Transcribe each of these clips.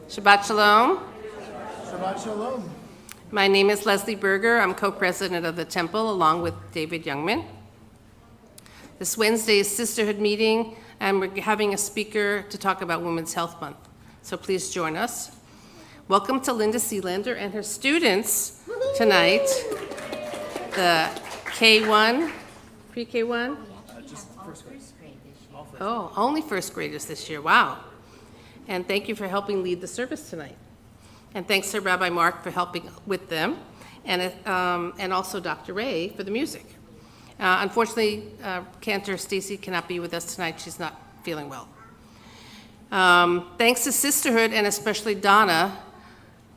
Shabbat Shalom. Shabbat Shalom. My name is Leslie Berger. I'm co-president of the temple along with David Youngman. This Wednesday is Sisterhood meeting, and we're having a speaker to talk about Women's Health Month. So please join us. Welcome to Linda Sealander and her students tonight. The K1, pre-K1? Just first grade. Oh, only first graders this year, wow. And thank you for helping lead the service tonight. And thanks to Rabbi Mark for helping with them, and also Dr. Ray for the music. Unfortunately, Cantor Stacey cannot be with us tonight. She's not feeling well. Thanks to Sisterhood and especially Donna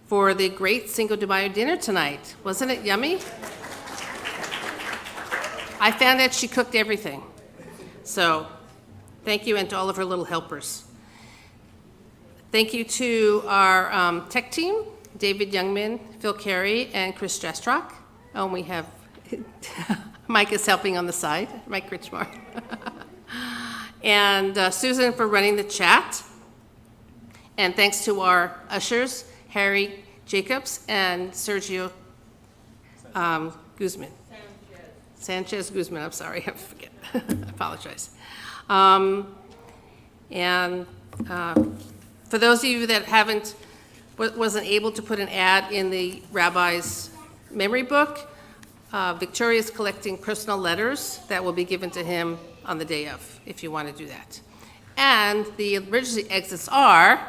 for the great Cinco de Mayo dinner tonight. Wasn't it yummy? I found out she cooked everything. So thank you, and to all of her little helpers. Thank you to our tech team, David Youngman, Phil Carey, and Chris Jastrock. Oh, and we have Mike is helping on the side, Mike Richmar. And Susan for running the chat. And thanks to our ushers, Harry Jacobs and Sergio Guzman. Sanchez Guzman, I'm sorry, I forget. I apologize. For those of you that wasn't able to put an ad in the rabbi's memory book, Victoria is collecting personal letters that will be given to him on the day of, if you want to do that. And the emergency exits are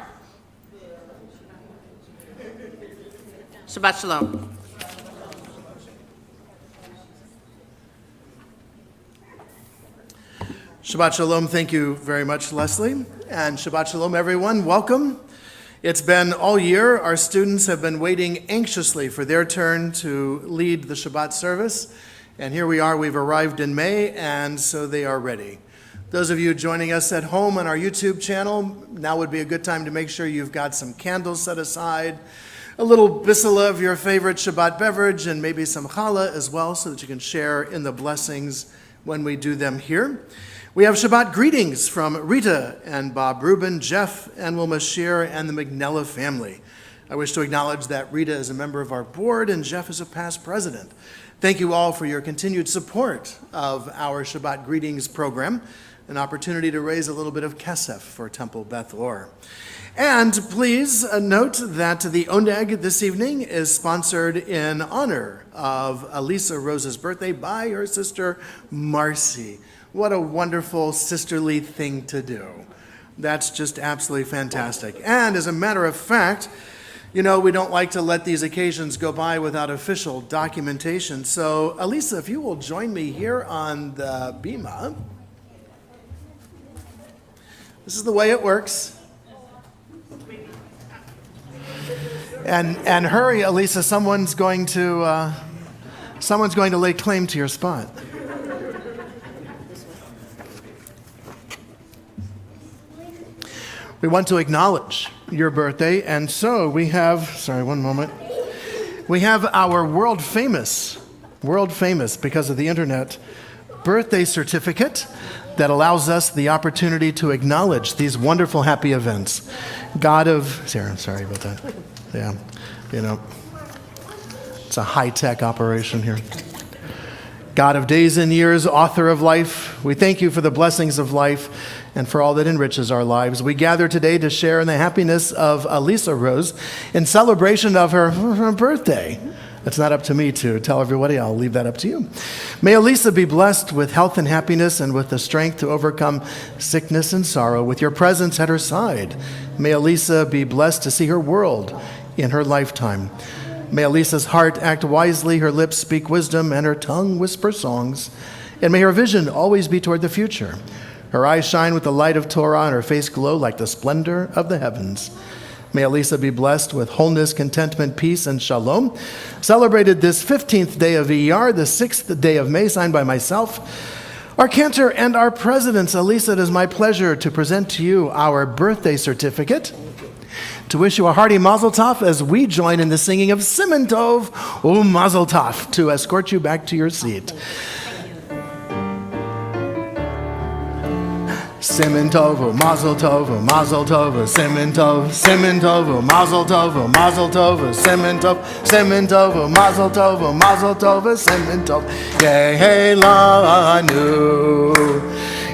Shabbat Shalom. Shabbat Shalom. Thank you very much, Leslie. And Shabbat Shalom, everyone. Welcome. It's been all year. Our students have been waiting anxiously for their turn to lead the Shabbat service. And here we are. We've arrived in May, and so they are ready. Those of you joining us at home on our YouTube channel, now would be a good time to make sure you've got some candles set aside, a little bisela of your favorite Shabbat beverage, and maybe some challah as well, so that you can share in the blessings when we do them here. We have Shabbat greetings from Rita and Bob Rubin, Jeff and Wilma Shear, and the McNella family. I wish to acknowledge that Rita is a member of our board and Jeff is a past president. Thank you all for your continued support of our Shabbat greetings program, an opportunity to raise a little bit of kesef for Temple Beth Or. And please note that the Oneg this evening is sponsored in honor of Alisa Rose's birthday by her sister Marcy. What a wonderful sisterly thing to do. That's just absolutely fantastic. And as a matter of fact, you know, we don't like to let these occasions go by without official documentation. So, Alisa, if you will join me here on the bima. This is the way it works. And hurry, Alisa, someone's going to lay claim to your spot. We want to acknowledge your birthday, and so we have, we have our world famous, because of the internet, birthday certificate that allows us the opportunity to acknowledge these wonderful, happy events. God of, Sarah, I'm sorry about that. Yeah, it's a high-tech operation here. God of days and years, author of life, we thank you for the blessings of life and for all that enriches our lives. We gather today to share in the happiness of Elisa Rose in celebration of her birthday. It's not up to me to tell everybody. I'll leave that up to you. May Elisa be blessed with health and happiness and with the strength to overcome sickness and sorrow with your presence at her side. May Elisa be blessed to see her world in her lifetime. May Elisa's heart act wisely, her lips speak wisdom, and her tongue whisper songs. And may her vision always be toward the future. Her eyes shine with the light of Torah, and her face glow like the splendor of the heavens. May Elisa be blessed with wholeness, contentment, peace, and shalom. Celebrated this 15th day of ER, the 6th day of May, signed by myself, our cantor and our presidents. Elisa, it is my pleasure to present to you our birthday certificate, to wish you a hearty mazel tov as we join in the singing of Siman Tov Mazel Tov to escort you back to your seat. Siman Tov, Mazel Tov, Mazel Tov, Siman Tov, Siman Tov, Mazel Tov, Mazel Tov, Siman Tov, Siman Tov, Mazel Tov, Mazel Tov, Siman Tov, Yehi Lanu,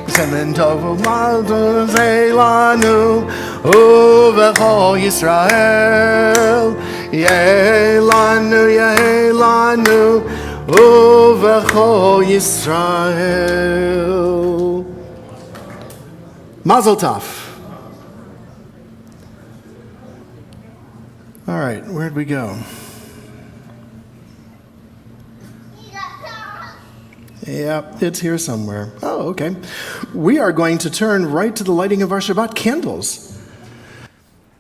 Siman Tov, Mazel Lanu, Uvechol Yisrael, Yehi Lanu, Uvechol Yisrael. Mazel tov. All right, where'd we go? Yep, it's here somewhere. Oh, okay. We are going to turn right to the lighting of our Shabbat candles.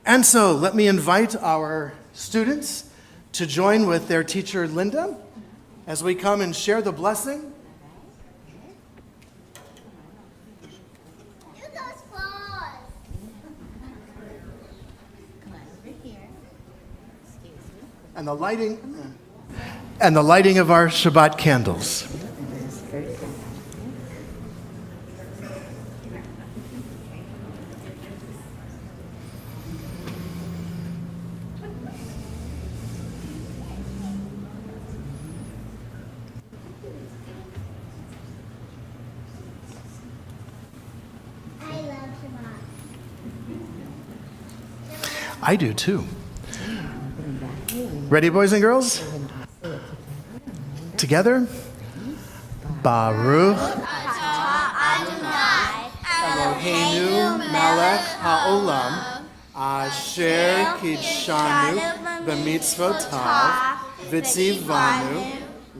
And so let me invite our students to join with their teacher, Linda, as we come and share the blessing. And the lighting of our Shabbat candles. I love Shabbat. I do too. Ready, boys and girls? Together? Baruch Eloheinu melech haolam asher kidshanu b'mitzvotav v'tzivanu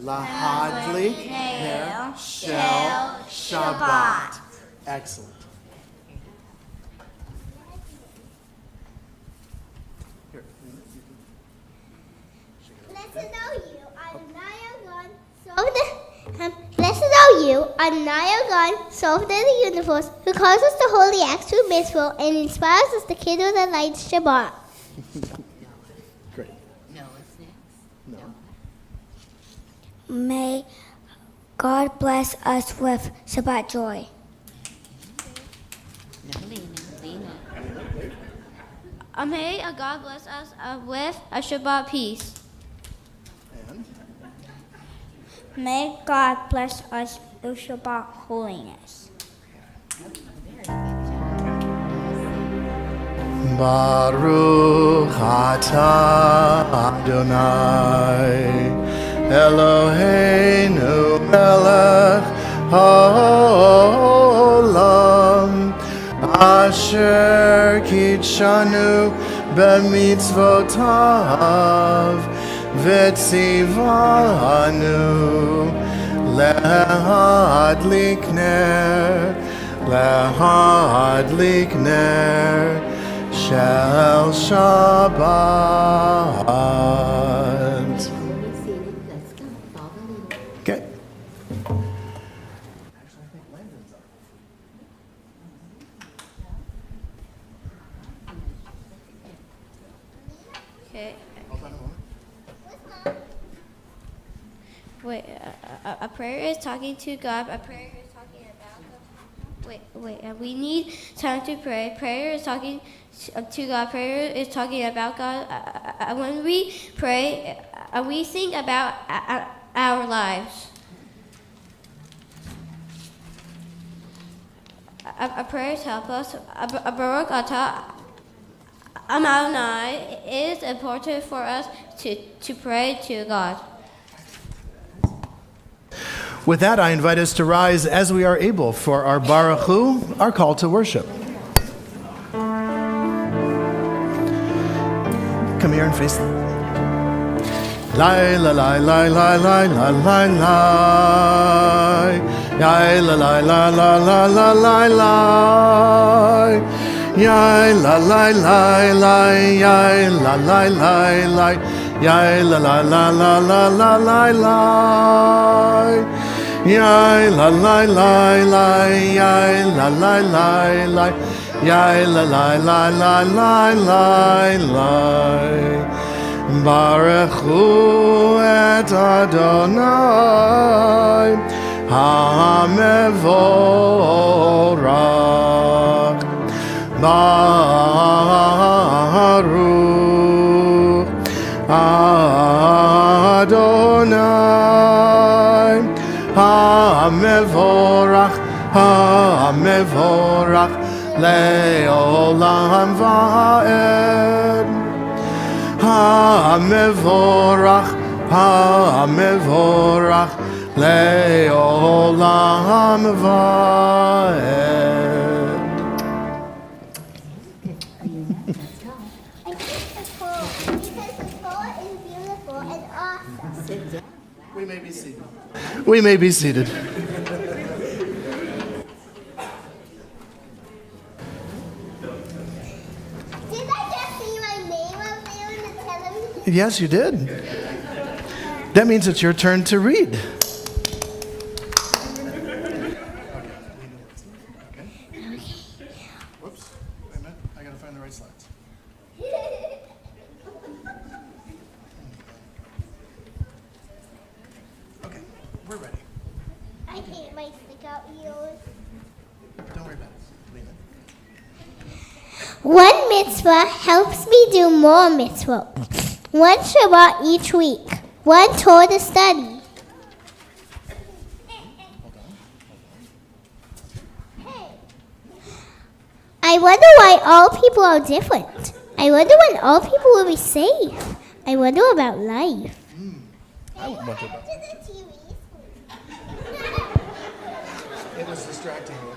lahadlik ner shel Shabbat. Excellent. Blessed are you, Adonai God, sovereign of the universe, who calls us to holy acts through mitzvah and inspires us to kindle the light Shabbat. Great. No, it's next. No. May God bless us with Shabbat joy. No, Lena. May God bless us with a Shabbat peace. And? May God bless us with Shabbat holiness. Baruch atah Adonai Eloheinu melech haolam asher kidshanu b'mitzvotav v'tzivanu lehadlik ner shel Shabbat. Let's go. Follow the leader. Okay. Okay. Wait, a prayer is talking to God. A prayer is talking about God. We need time to pray. Prayer is talking to God. Prayer is talking about God. When we pray, we think about our lives. Prayers help us. Baruch atah Adonai. It is important for us to pray to God. With that, I invite us to rise as we are able for our Baruch Hu, our call to worship. Come here and face them. Lai la la la la la la la la. Yai la la la la la la la la. Yai la la la la. Yai la la la la. Yai la la la la la la la la. Yai la la la la. Yai la la la la. Yai la la la la la la la. Baruch Hu et Adonai HaMevorach. Baruch Adonai HaMevorach HaMevorach Le'olam va'ed. HaMevorach, HaMevorach, Le'olam va'ed. And kiss the Torah, because the Torah is beautiful and awesome. We may be seated. We may be seated. Did I just see my name up there on the television? Yes, you did. That means it's your turn to read. Whoops. Wait a minute. I gotta find the right slides. Okay, we're ready. I hate my stick out ears. Don't worry about it. Leave it. One mitzvah helps me do more mitzvot. One Shabbat each week. One Torah to study. I wonder why all people are different. I wonder when all people will be safe. I wonder about life. I wonder about that. It was distracting you.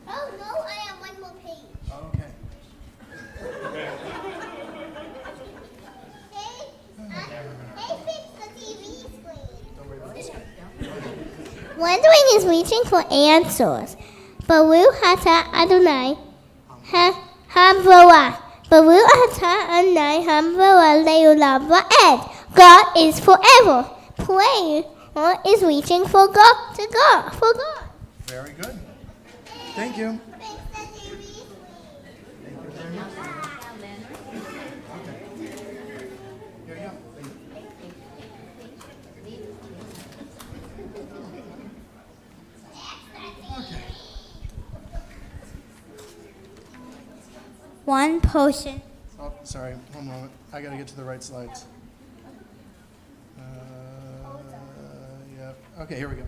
Oh no, I have one more page. Okay. Hey, fix the TV screen. Wondering is reaching for answers. Baruch atah Adonai Hamvorah. Baruch atah Adonai Hamvorah Le'olam va'ed. God is forever. Prayer is reaching for God, for God. Very good. Thank you. Here you go. One person. Oh, sorry. One moment. I got to get to the right slides. Yeah. Okay, here we go.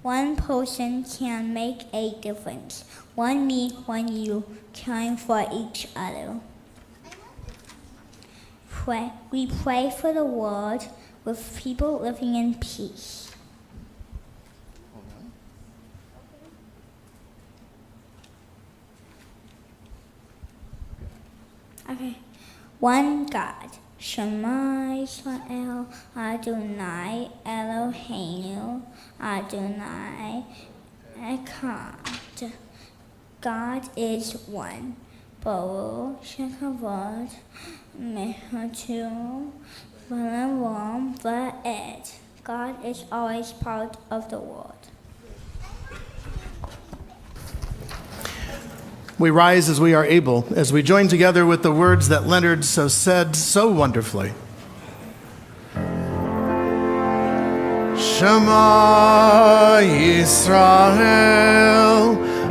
One person can make a difference. One me, one you, caring for each other. We pray for the world with people living in peace. Hold on. Okay. One God. Shema Yisrael Adonai Eloheinu Adonai Echad. God is one. Baruch Shekhavod Mehatu V'Levam Va'ed. God is always part of the world. We rise as we are able, as we join together with the words that Leonard said so wonderfully. Shema Yisrael,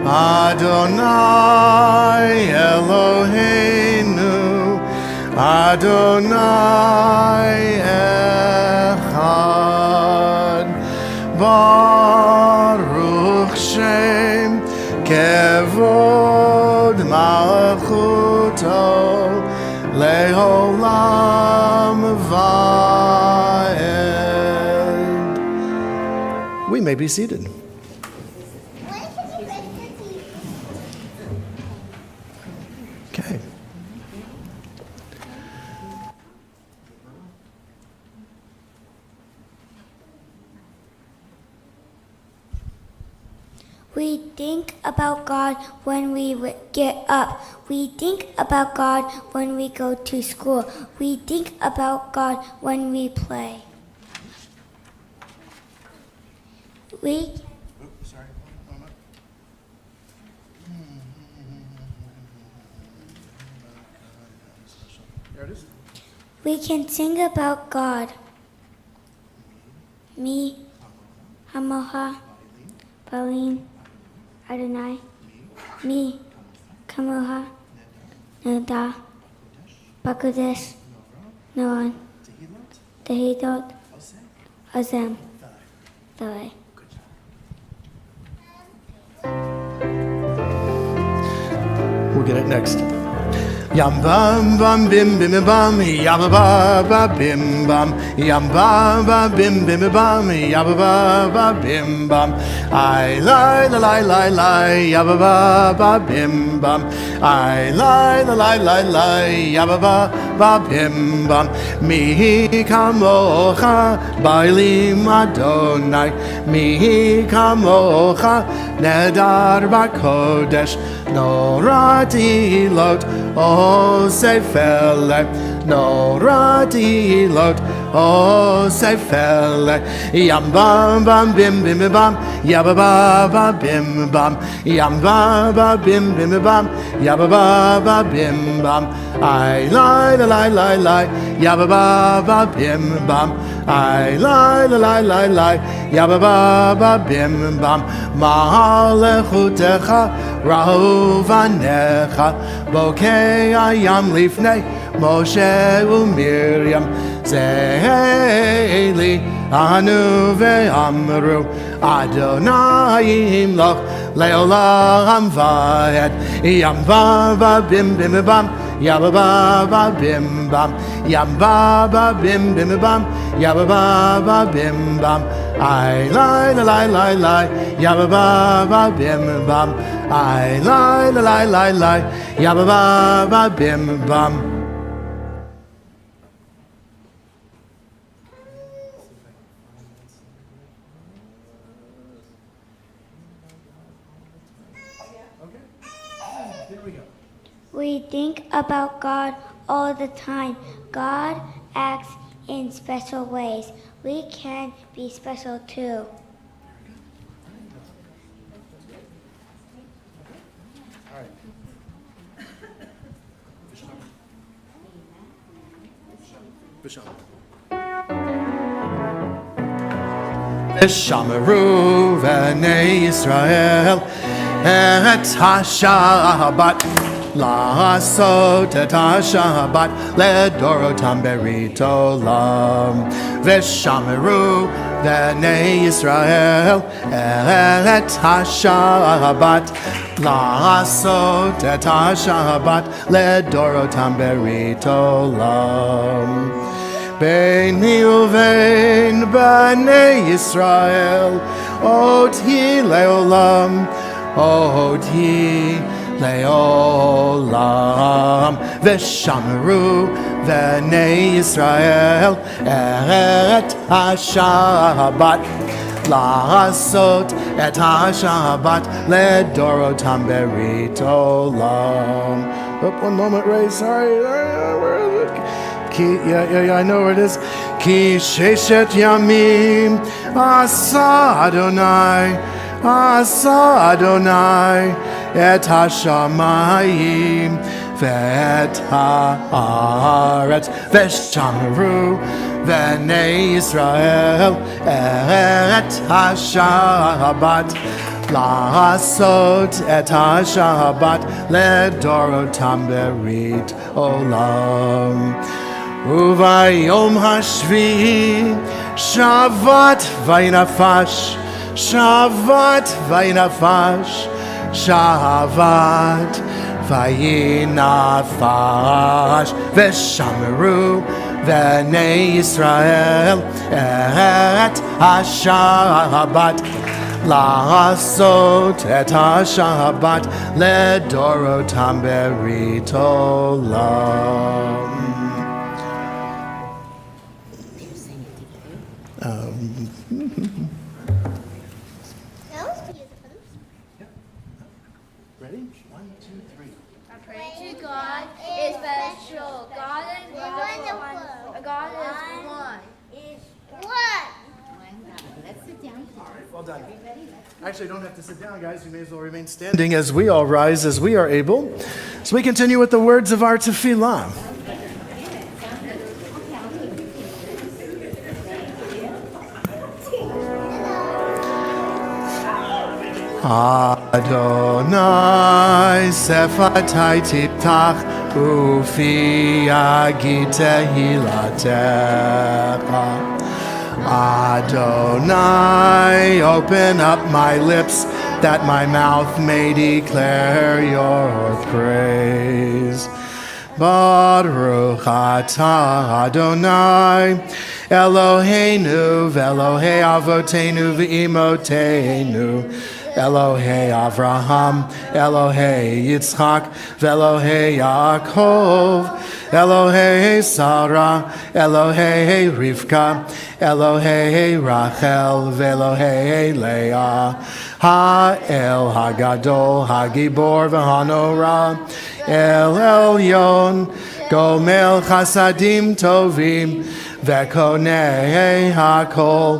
Adonai Eloheinu, Adonai Echad. Baruch Shem Kevod Malchuto Leolam Vaed. We may be seated. Okay. We think about God when we get up. We think about God when we go to school. We think about God when we play. We can sing about God. Me, Hamoha, Balim, Adonai, me, Kamoha, Nada, Bakodesh, Noan, Tehidot, Azem, Thalei. We'll get it next. Yam bam bam bim bim bam, yabba ba ba bim bam, yam ba ba bim bim bam, yabba ba ba bim bam. I lie la lie lie lie, yabba ba ba bim bam. I lie la lie lie lie, yabba ba ba bim bam. Mi kamocha bailim Adonai, mi kamocha nedar bakodesh, norati lot. Oh, say felle, no rati lot. Oh, say felle, yam bam bam bim bim bam, yabba ba ba bim bam, yam ba ba bim bim bam, yabba ba ba bim bam. I lie la lie lie lie, yabba ba ba bim bam. I lie la lie lie lie, yabba ba ba bim bam. Ma'alechutecha rahuvanecha, bokei ayam lifnei Moshe u'Miriam. Ze'eli anu ve'amru Adonai imloch le'olam va'ed. Yam ba ba bim bim bam, yabba ba ba bim bam, yam ba ba bim bim bam, yabba ba ba bim bam. I lie la lie lie lie, yabba ba ba bim bam. I lie la lie lie lie, yabba ba ba bim bam. We think about God all the time. God acts in special ways. We can be special too. V'shameru v'nei Yisrael et ha-Shabbat la'asot et ha-Shabbat ledorotam berit olam. V'shameru v'nei Yisrael et ha-Shabbat la'asot et ha-Shabbat ledorotam berit olam. Beini uvein b'nei Yisrael, oti leolam, oti leolam. V'shameru b'nei Yisrael et ha-Shabbat, la'asot et ha-Shabbat ledorotam berit olam. Oh, one moment, Ray, sorry, where is it? Yeah, I know where it is. Ki sheshet yamim asa Adonai et hashamayim ואת הארץ ושמרו בני ישראל את השבת לעשות את השבת לדורותם ברית עולם. וביום השביעי שבת וינפש, שבת וינפש, שבת וינפש, ושמרו בני ישראל את השבת לעשות את השבת לדורותם ברית עולם. That was beautiful. Ready? 1, 2, 3. Pray to God is special. God is wonderful. God is one. What? Let's sit down. Well done. Actually, you don't have to sit down, guys. You may as well remain standing as we all rise as we are able. So we continue with the words of our tefillah. Adonai sefatai tiptach ufi yagid tehilatecha. Adonai, open up my lips that my mouth may declare your praise. Baruch atah Adonai, Eloheinu v'Elohei avoteinu v'imotenu, Elohei Avraham, Elohei Yitzchak, v'Elohei Yaakov, Elohei Sarah, Elohei Rivka, Elohei Rachel, v'Elohei Leah, Ha'el Hagadol, Hagibor v'Hanora, El Elyon, Gomel Chasadim Tovim, v'Konei HaKol,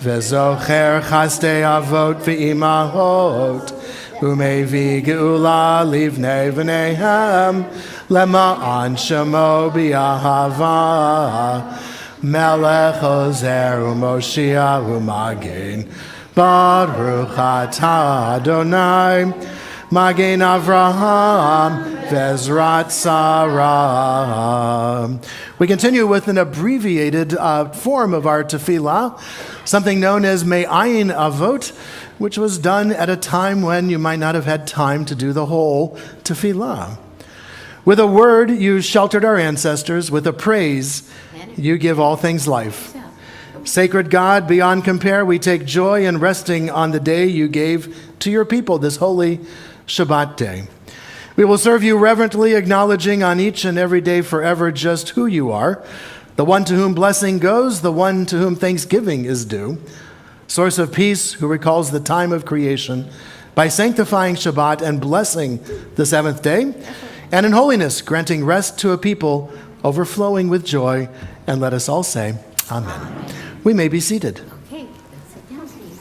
V'zocher chastei avot v'imahot, u'mevi geula livnei v'neihem, lema'an shemo b'yahava, melech ozer u'moshia u'magen, baruch atah Adonai, Magen Avraham, Vezrat Sarah. We continue with an abbreviated form of our tefillah, something known as Me'ayin Avot, which was done at a time when you might not have had time to do the whole tefillah. With a word, you sheltered our ancestors. With a praise, you give all things life. Sacred God, beyond compare, we take joy in resting on the day you gave to your people, this holy Shabbat day. We will serve you reverently, acknowledging on each and every day forever just who you are, the one to whom blessing goes, the one to whom thanksgiving is due, source of peace who recalls the time of creation by sanctifying Shabbat and blessing the seventh day, and in holiness granting rest to a people overflowing with joy. And let us all say, Amen. We may be seated. Okay, let's sit down, please.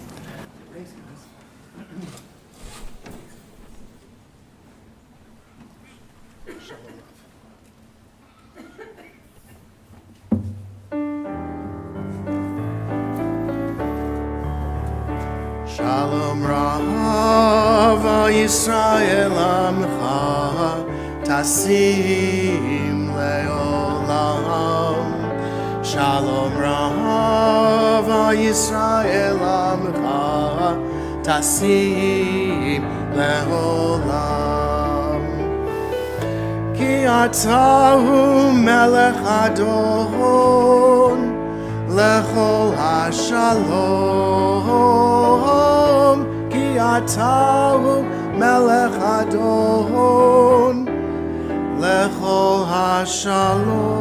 Shalom Rav Yisrael Amcha Tasim Leolam. Shalom Rav Yisrael Amcha Tasim Leolam. Ki atahu melech adon lechol hashalom. Ki atahu melech adon lechol hashalom.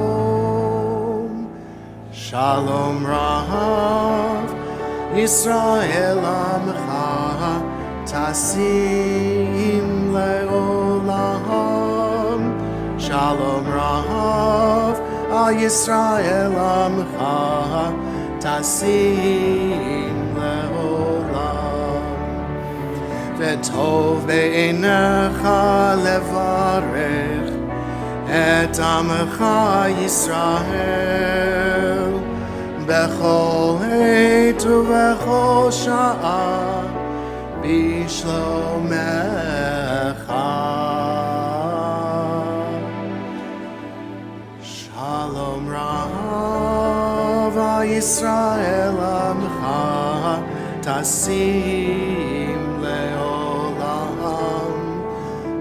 Shalom Rav Yisrael Amcha Tasim Leolam. Shalom Rav Yisrael Amcha Tasim Leolam. V'tov be'einecha levarech את עמך ישראל בכל עת ובכל שעה בשלומך. שלום רב ישראל עמך תשים לעולם.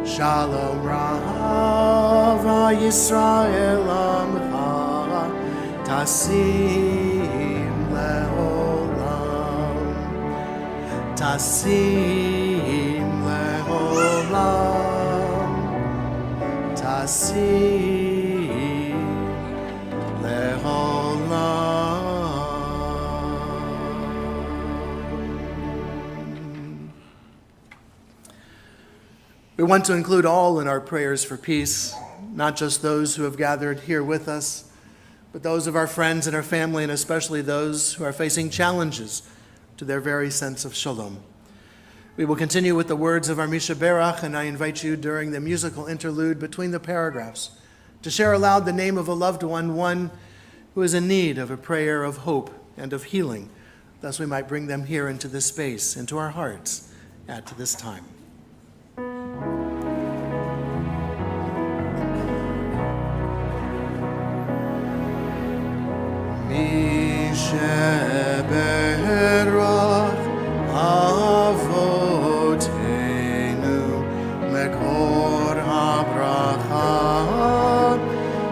שלום רב ישראל עמך תשים לעולם. תשים לעולם. תשים לעולם. We want to include all in our prayers for peace, not just those who have gathered here with us, but those of our friends and our family, and especially those who are facing challenges to their very sense of shalom. We will continue with the words of our Misha Berach, and I invite you during the musical interlude between the paragraphs to share aloud the name of a loved one who is in need of a prayer of hope and of healing. Thus we might bring them here into this space, into our hearts at this time. Sheberach avotenu mekor habracha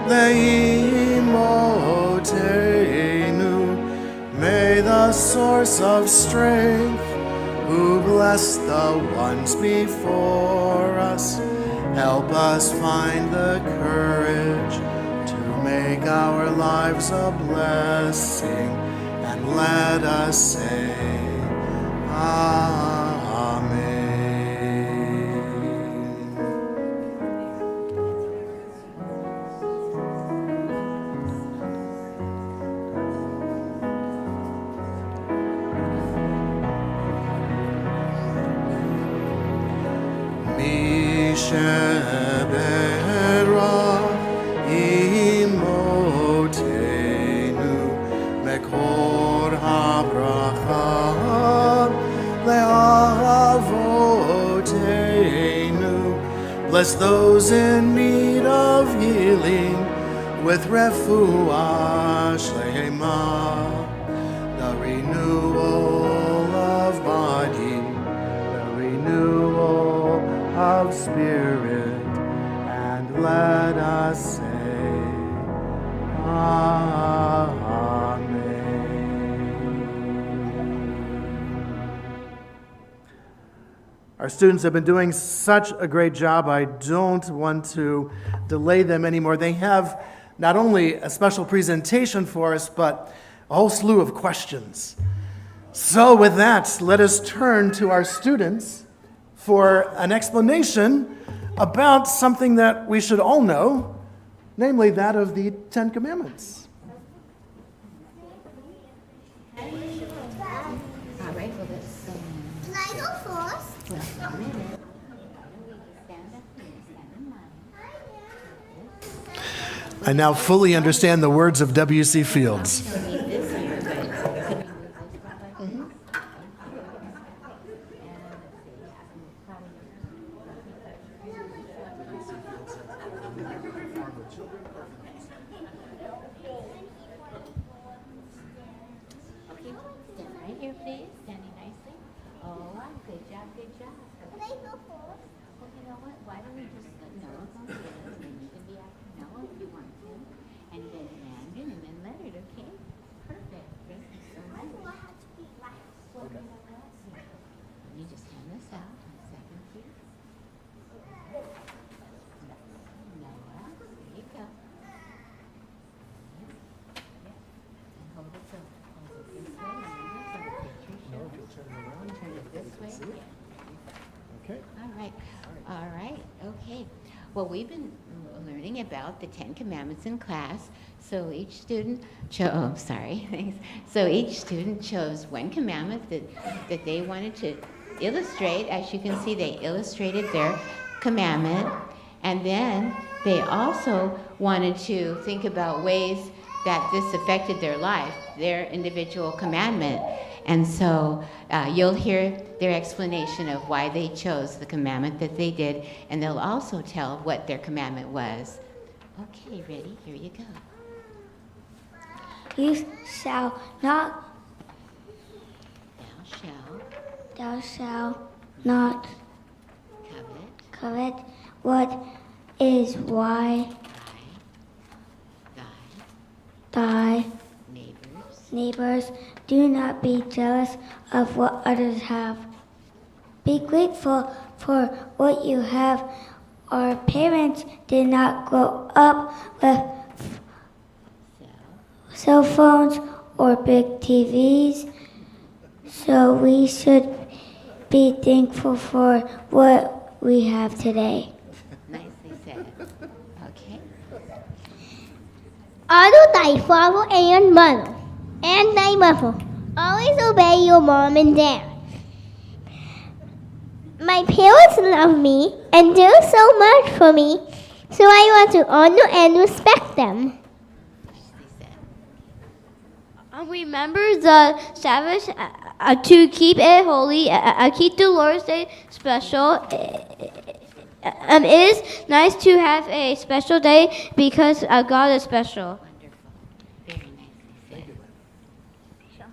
leimotenu. May the source of strength, who blessed the ones before us, help us find the courage to make our lives a blessing, and let us say, Amen. Misheberach imotenu mekor habracha leavotenu. Bless those in need of healing with refuah shlema, the renewal of body, the renewal of spirit, and let us say, Amen. Our students have been doing such a great job. I don't want to delay them anymore. They have not only a special presentation for us, but a whole slew of questions. So with that, let us turn to our students for an explanation about something that we should all know, namely that of the Ten Commandments. All right, well, let's stand. Can I go first? Well, a minute. Stand up here, stand in line. I now fully understand the words of W.C. Fields. You'll need this here, but could we move this Rabbi? Okay, stand right here, please. Standing nicely. Oh, good job, good job. Can I go first? Well, you know what? Why don't we just go Noah on this, and then you can be after Noah if you want to, and then Landon, and then Leonard, okay? Perfect. Thank you so much. I have to be last. Well, you know what? You just hand this out. 1 second, please. Noah, there you go. And hold it so, hold it this way, remember, so the picture shows. Turn it this way. Okay. All right, okay. Well, we've been learning about the 10 Commandments in class. So each student So each student chose one commandment that they wanted to illustrate. As you can see, they illustrated their commandment. And then they also wanted to think about ways that this affected their life, their individual commandment. And so you'll hear their explanation of why they chose the commandment that they did, and they'll also tell what their commandment was. Okay, ready? Here you go. You shall not, Thou shalt thou shalt not covet covet what is why thy thy neighbor's neighbors. Do not be jealous of what others have. Be grateful for what you have. Our parents did not grow up with cell phones or big TVs, so we should be thankful for what we have today. Nicely said. Okay. Honor thy father and mother, and thy mother. Always obey your mom and dad. My parents love me and do so much for me, so I want to honor and respect them. Remember the Sabbath to keep it holy, keep the Lord's Day special. It is nice to have a special day because God is special. Wonderful. Very nicely said.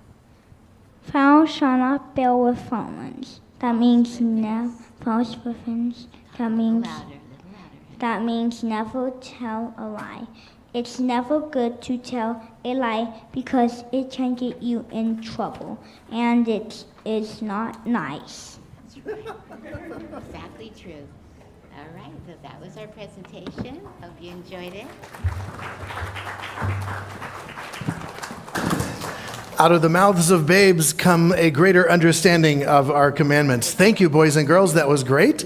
Thou shalt not bear with false. That means never false witness. That means Louder, a little louder. that means never tell a lie. It's never good to tell a lie because it can get you in trouble, and it is not nice. Exactly true. All right, so that was our presentation. Hope you enjoyed it. Out of the mouths of babes come a greater understanding of our commandments. Thank you, boys and girls. That was great.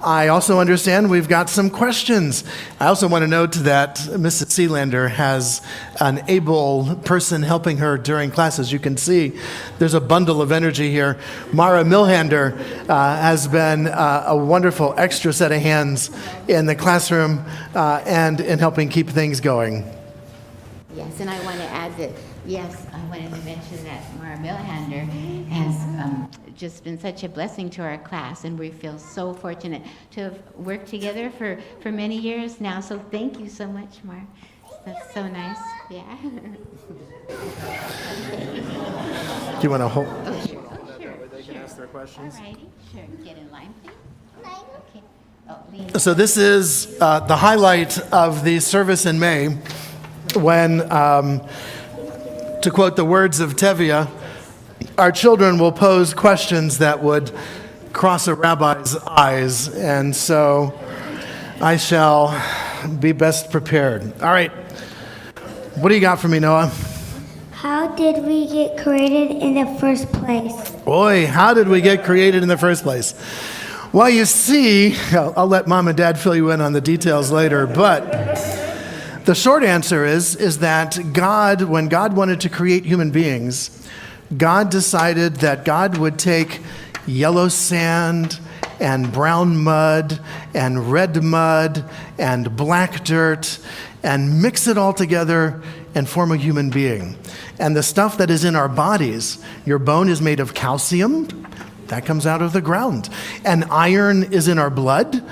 I also understand we've got some questions. I also want to note that Mrs. Sealander has an able person helping her during class. As you can see, there's a bundle of energy here. Mara Milhander has been a wonderful extra set of hands in the classroom and in helping keep things going. Yes, and I want to add that, yes, I wanted to mention that Mara Milhander has just been such a blessing to our class, and we feel so fortunate to have worked together for many years now. So thank you so much, Mara. That's so nice. Yeah. Do you want to hold? Oh, sure. Oh, sure. They can ask their questions. All righty. Sure. Get in line, please. Okay. Oh, lean. So this is the highlight of the service in May when, to quote the words of Tevye, our children will pose questions that would cross a rabbi's eyes, and so I shall be best prepared. All right. What do you got for me, Noah? How did we get created in the first place? Boy, how did we get created in the first place? Well, you see, I'll let Mom and Dad fill you in on the details later, but the short answer is that God, when God wanted to create human beings, God decided that God would take yellow sand and brown mud and red mud and black dirt and mix it all together and form a human being. And the stuff that is in our bodies, your bone is made of calcium, that comes out of the ground. And iron is in our blood,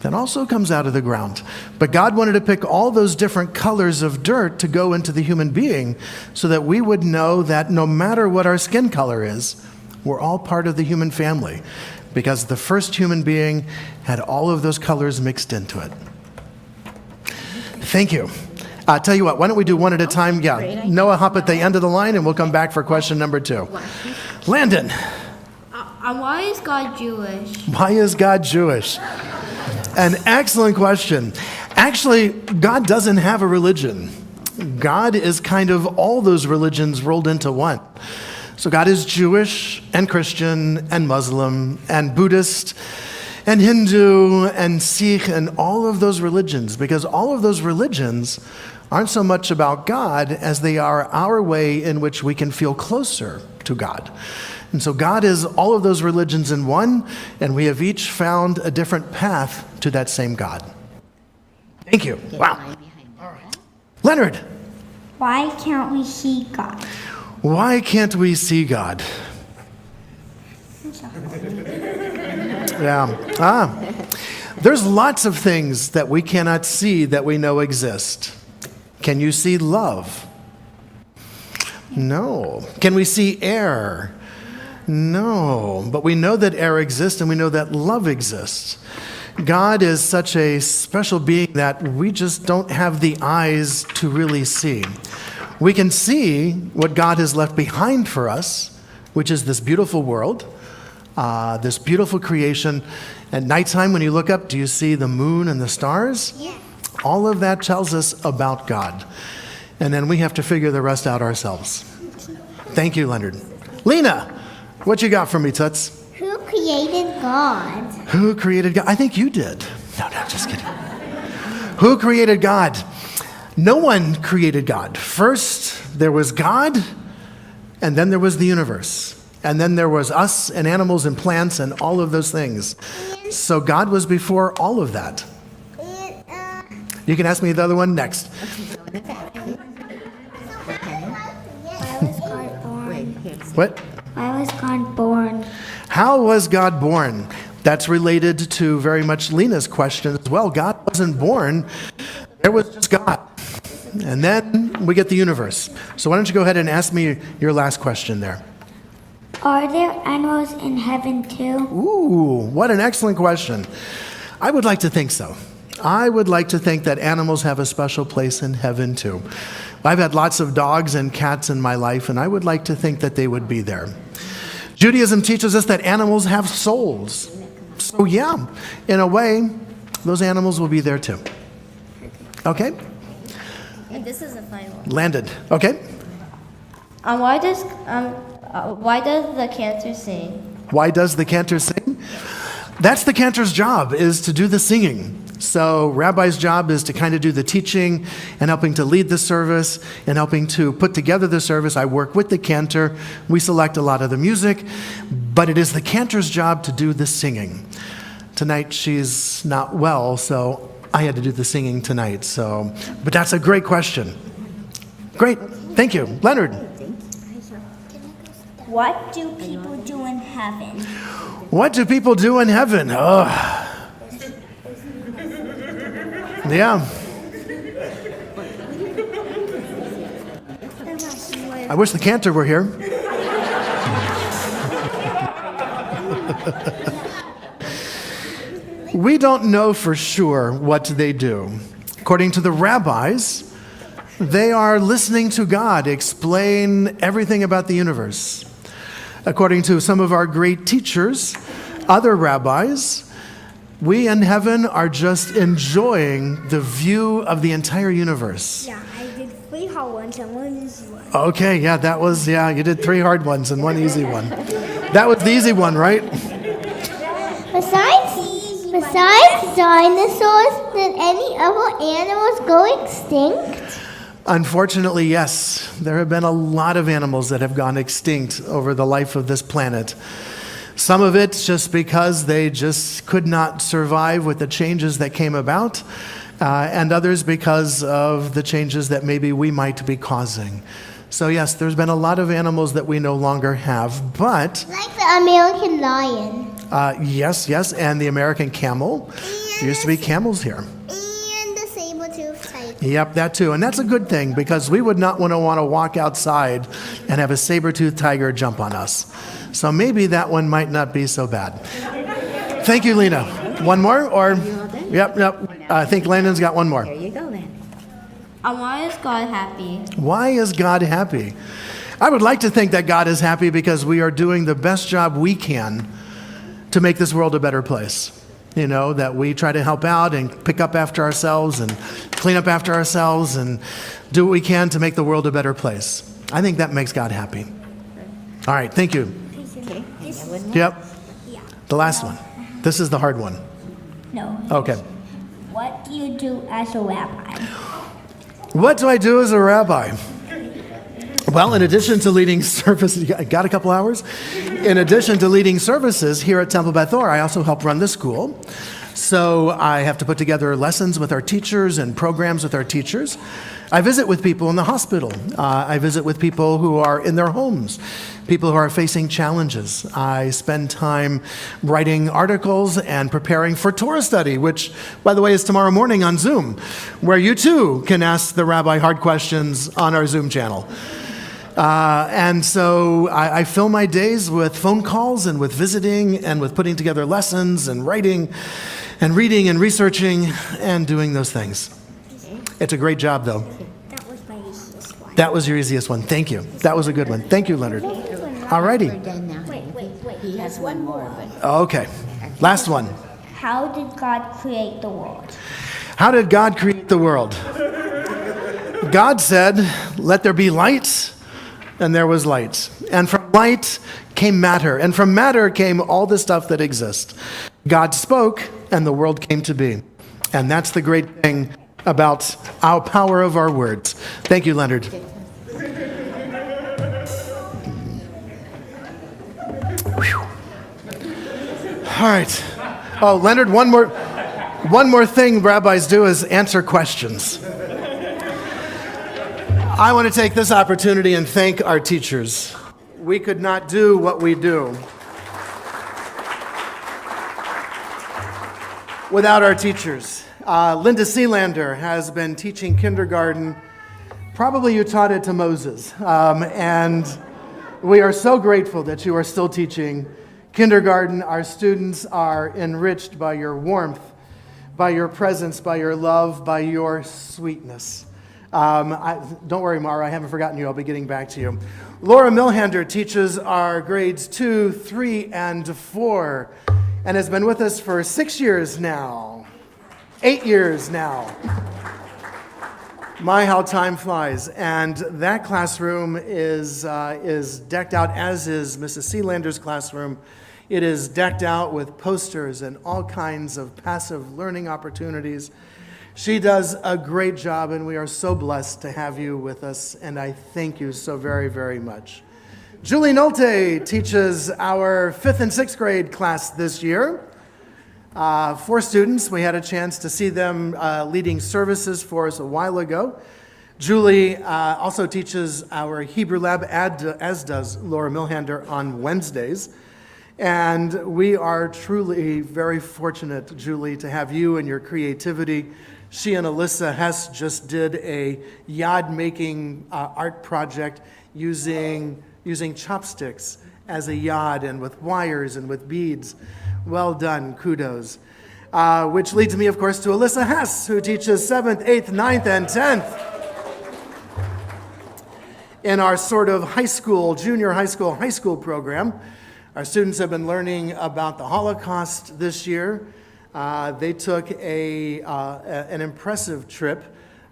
that also comes out of the ground. But God wanted to pick all those different colors of dirt to go into the human being so that we would know that no matter what our skin color is, we're all part of the human family, because the first human being had all of those colors mixed into it. Thank you. Tell you what, why don't we do one at a time? Great Yeah, idea. Noah, hop at the end of the line and we'll come back for question number 2. Landon, Why is God Jewish? why is God Jewish? An excellent question. Actually, God doesn't have a religion. God is kind of all those religions rolled into one. So God is Jewish and Christian and Muslim and Buddhist and Hindu and Sikh and all of those religions, because all of those religions aren't so much about God as they are our way in which we can feel closer to God. And so God is all of those religions in one, and we have each found a different path to that same God. Thank you. Get Wow. line behind that. Leonard, Why can't we see God? why can't we see God? Yeah. There's lots of things that we cannot see that we know exist. Can you see love? No. Can we see air? No. But we know that air exists and we know that love exists. God is such a special being that we just don't have the eyes to really see. We can see what God has left behind for us, which is this beautiful world, this beautiful creation. At nighttime, when you look up, do you see the moon and the stars? Yeah. All of that tells us about God. And then we have to figure the rest out ourselves. Thank you, Leonard. Lena, what you got for me, Toots? Who created God? Who created God? I think you did. No, just kidding. Who created God? No one created God. First, there was God, and then there was the universe. And then there was us and animals and plants and all of those things. So God was before all of that. You can ask me the other one next. Why was God born? What? Why was God born? How was God born? That's related to very much Lena's question as well. God wasn't born. There was just God. And then we get the universe. So why don't you go ahead and ask me your last question there. Are there animals in heaven too? Ooh, what an excellent question. I would like to think so. I would like to think that animals have a special place in heaven too. I've had lots of dogs and cats in my life, and I would like to think that they would be there. Judaism teaches us that animals have souls. So yeah, in a way, those animals will be there too. Okay? And this is the final one. Landed. Okay? Why does the cantor sing? Why does the cantor sing? That's the cantor's job, is to do the singing. So Rabbi's job is to kind of do the teaching and helping to lead the service and helping to put together the service. I work with the cantor. We select a lot of the music, but it is the cantor's job to do the singing. Tonight she's not well, so I had to do the singing tonight. But that's a great question. Great. Thank you. Leonard. What do people do in heaven? What do people do in heaven? Oh. Yeah. I wish the cantor were here. We don't know for sure what they do. According to the rabbis, they are listening to God explain everything about the universe. According to some of our great teachers, other rabbis, we in heaven are just enjoying the view of the entire universe. Yeah, I did 3 hard ones and 1 easy one. Okay, yeah, you did 3 hard ones and 1 easy one. That was the easy one, right? Besides dinosaurs, did any other animals go extinct? Unfortunately, yes. There have been a lot of animals that have gone extinct over the life of this planet. Some of it's just because they just could not survive with the changes that came about, and others because of the changes that maybe we might be causing. So yes, there's been a lot of animals that we no longer have, but... Like the American lion. Yes, and the American camel. There used to be camels here. And the saber-toothed tiger. Yep, that too. And that's a good thing, because we would not want to walk outside and have a saber-toothed tiger jump on us. So maybe that one might not be so bad. Thank you, Lena. One more? Or? Yep. I think Landon's got one more. There you go, Landon. Why is God happy? Why is God happy? I would like to think that God is happy because we are doing the best job we can to make this world a better place. You know, that we try to help out and pick up after ourselves and clean up after ourselves and do what we can to make the world a better place. I think that makes God happy. All right, thank you. Okay. Yep. The last one. This is the hard one. No. Okay. What do you do as a rabbi? What do I do as a rabbi? Well, in addition to leading services, you got a couple hours? In addition to leading services here at Temple Beth Or, I also help run the school. So I have to put together lessons with our teachers and programs with our teachers. I visit with people in the hospital. I visit with people who are in their homes, people who are facing challenges. I spend time writing articles and preparing for Torah study, which, by the way, is tomorrow morning on Zoom, where you too can ask the rabbi hard questions on our Zoom channel. And so I fill my days with phone calls and with visiting and with putting together lessons and writing and reading and researching and doing those things. It's a great job, though. That was my easiest one. That was your easiest one. Thank you. That was a good one. Thank you, Leonard. All righty. We're done now. Wait. He has one more, but Okay. Last one. How did God create the world? How did God create the world? God said, "Let there be light," and there was light. And from light came matter, and from matter came all the stuff that exists. God spoke, and the world came to be. And that's the great thing about our power of our words. Thank you, Leonard. Whew. All right. Oh, Leonard, one more thing rabbis do is answer questions. I want to take this opportunity and thank our teachers. We could not do what we do without our teachers. Linda Sealander has been teaching kindergarten. Probably you taught it to Moses. And we are so grateful that you are still teaching kindergarten. Our students are enriched by your warmth, by your presence, by your love, by your sweetness. Don't worry, Mara, I haven't forgotten you. I'll be getting back to you. Laura Milhander teaches our grades 2, 3, and 4, and has been with us for 6 years now. 8 years now. My, how time flies. And that classroom is decked out, as is Mrs. Sealander's classroom. It is decked out with posters and all kinds of passive learning opportunities. She does a great job, and we are so blessed to have you with us, and I thank you so very, very much. Julie Nolte teaches our 5th and 6th grade class this year. 4 students. We had a chance to see them leading services for us a while ago. Julie also teaches our Hebrew lab, as does Laura Milhander, on Wednesdays. And we are truly very fortunate, Julie, to have you and your creativity. She and Alyssa Hess just did a yad-making art project using chopsticks as a yad and with wires and with beads. Well done, kudos. Which leads me, of course, to Alyssa Hess, who teaches 7th, 8th, 9th, and 10th in our sort of high school, junior high school program. Our students have been learning about the Holocaust this year. They took an impressive trip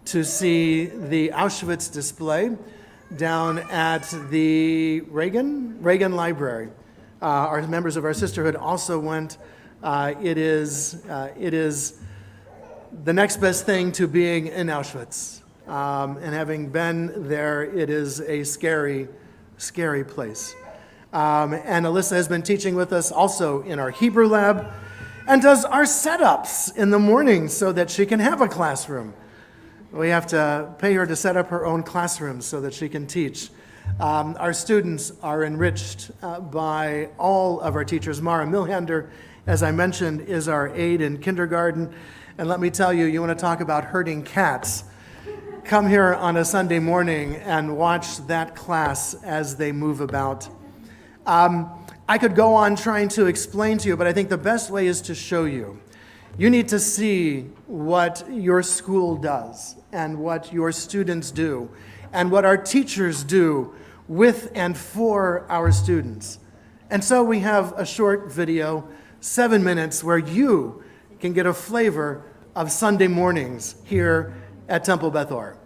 to see the Auschwitz display down at the Reagan Library. Our members of our sisterhood also went. It is the next best thing to being in Auschwitz. And having been there, it is a scary, scary place. And Alyssa has been teaching with us also in our Hebrew lab and does our setups in the morning so that she can have a classroom. We have to pay her to set up her own classroom so that she can teach. Our students are enriched by all of our teachers. Mara Milhander, as I mentioned, is our aide in kindergarten. And let me tell you, you want to talk about herding cats. Come here on a Sunday morning and watch that class as they move about. I could go on trying to explain to you, but I think the best way is to show you. You need to see what your school does and what your students do and what our teachers do with and for our students. And so we have a short video, 7 minutes, where you can get a flavor of Sunday mornings here at Temple Beth Or.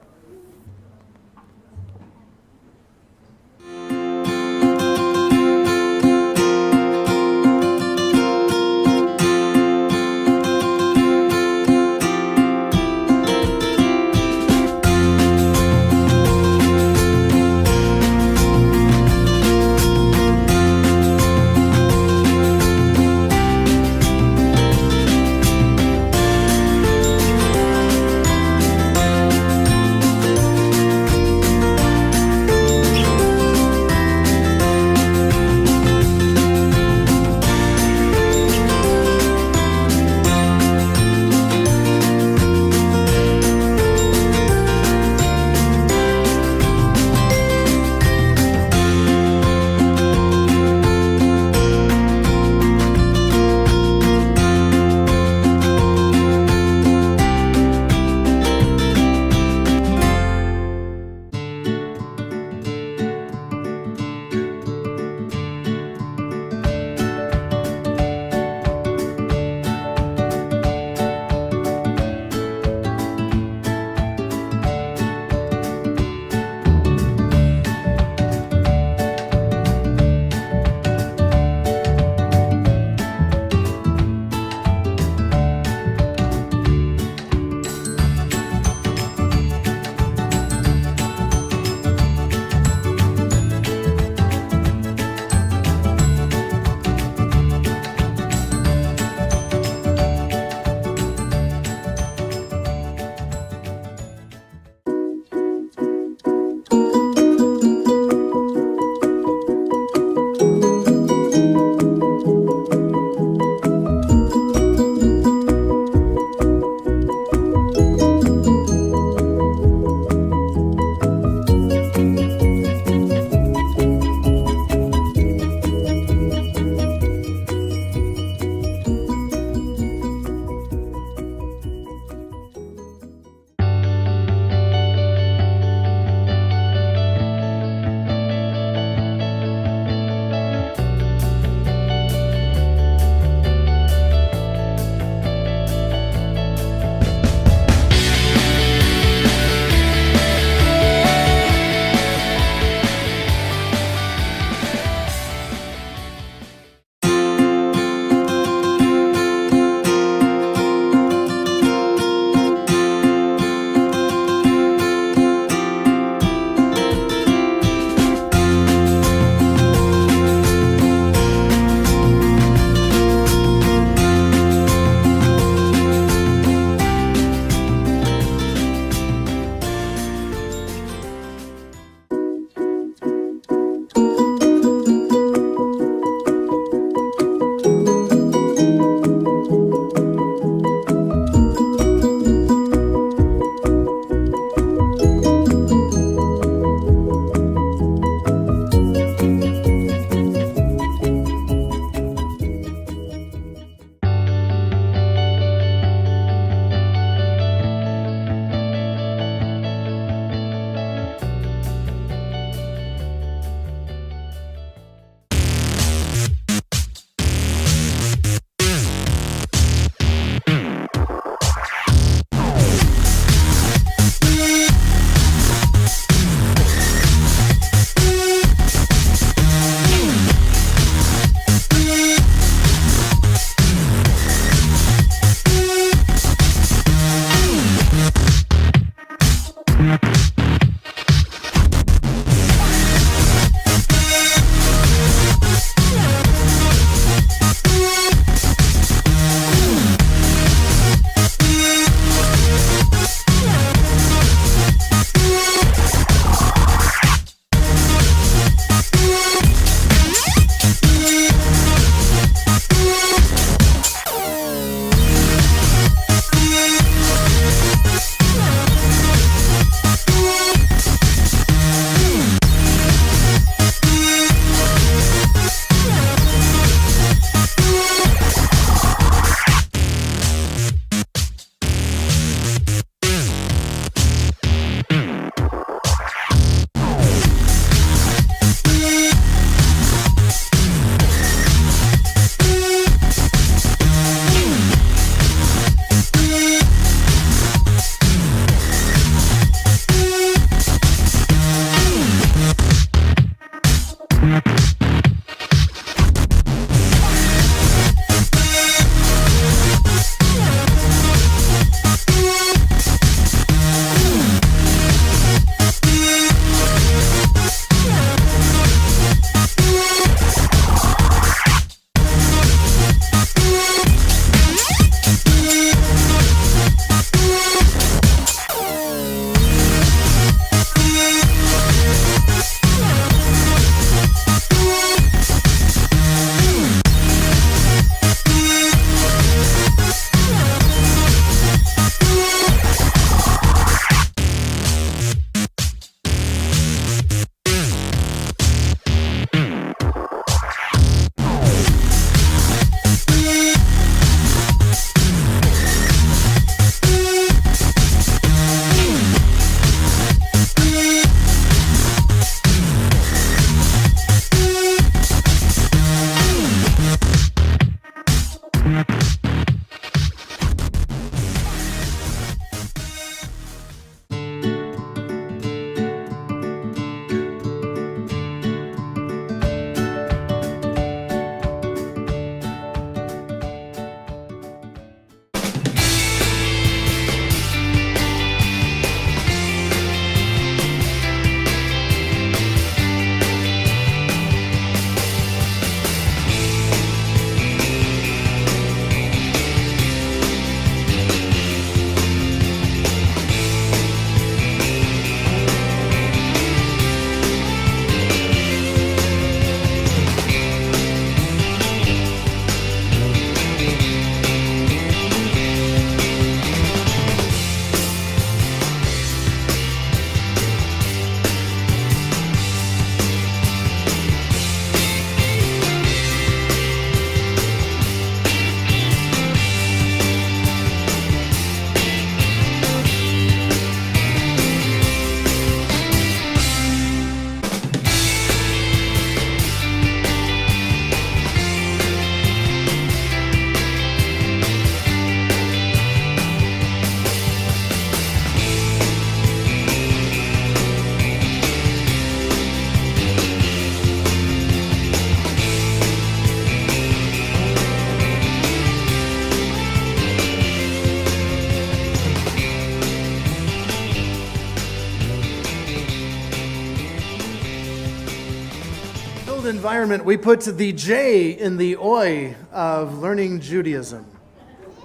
controlled environment, we put the J in the OI of learning Judaism.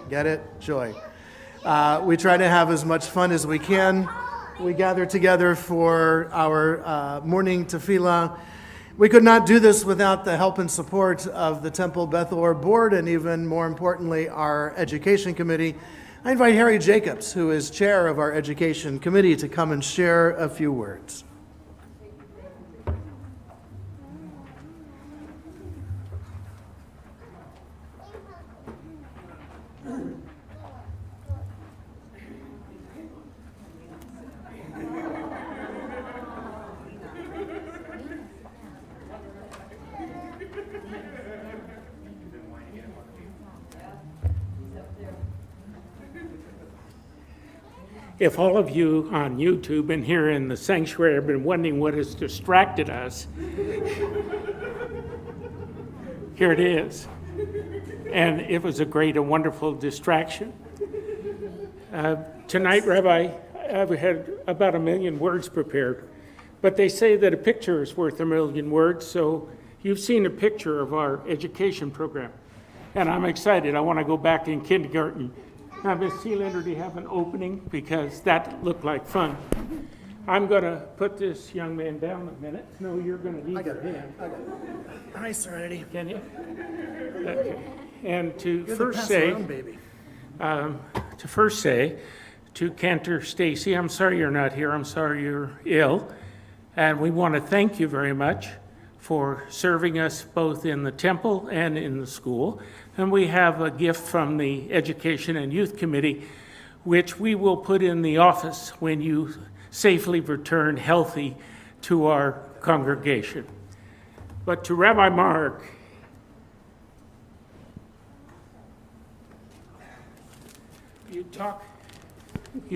Get it? Joy. We try to have as much fun as we can. We gather together for our morning tefillah. We could not do this without the help and support of the Temple Beth Or board and even more importantly, our education committee. I invite Harry Jacobs, who is chair of our education committee, to come and share a few words. If all of you on YouTube and here in the sanctuary have been wondering what has distracted us, here it is. And it was a great and wonderful distraction. Tonight, Rabbi, I've had about 1 million words prepared, but they say that a picture is worth 1 million words, so you've seen a picture of our education program. And I'm excited. I want to go back in kindergarten. Now, Ms. Sealander, do you have an opening? Because that looked like fun. I'm going to put this young man down a minute. No, you're going to need your hand. Hi, Serenity. Can you? Okay. And to You're first the say, pass-around baby. to Cantor Stacey, I'm sorry you're not here. I'm sorry you're ill. And we want to thank you very much for serving us both in the temple and in the school. And we have a gift from the Education and Youth Committee, which we will put in the office when you safely return healthy to our congregation. But to Rabbi Mark, you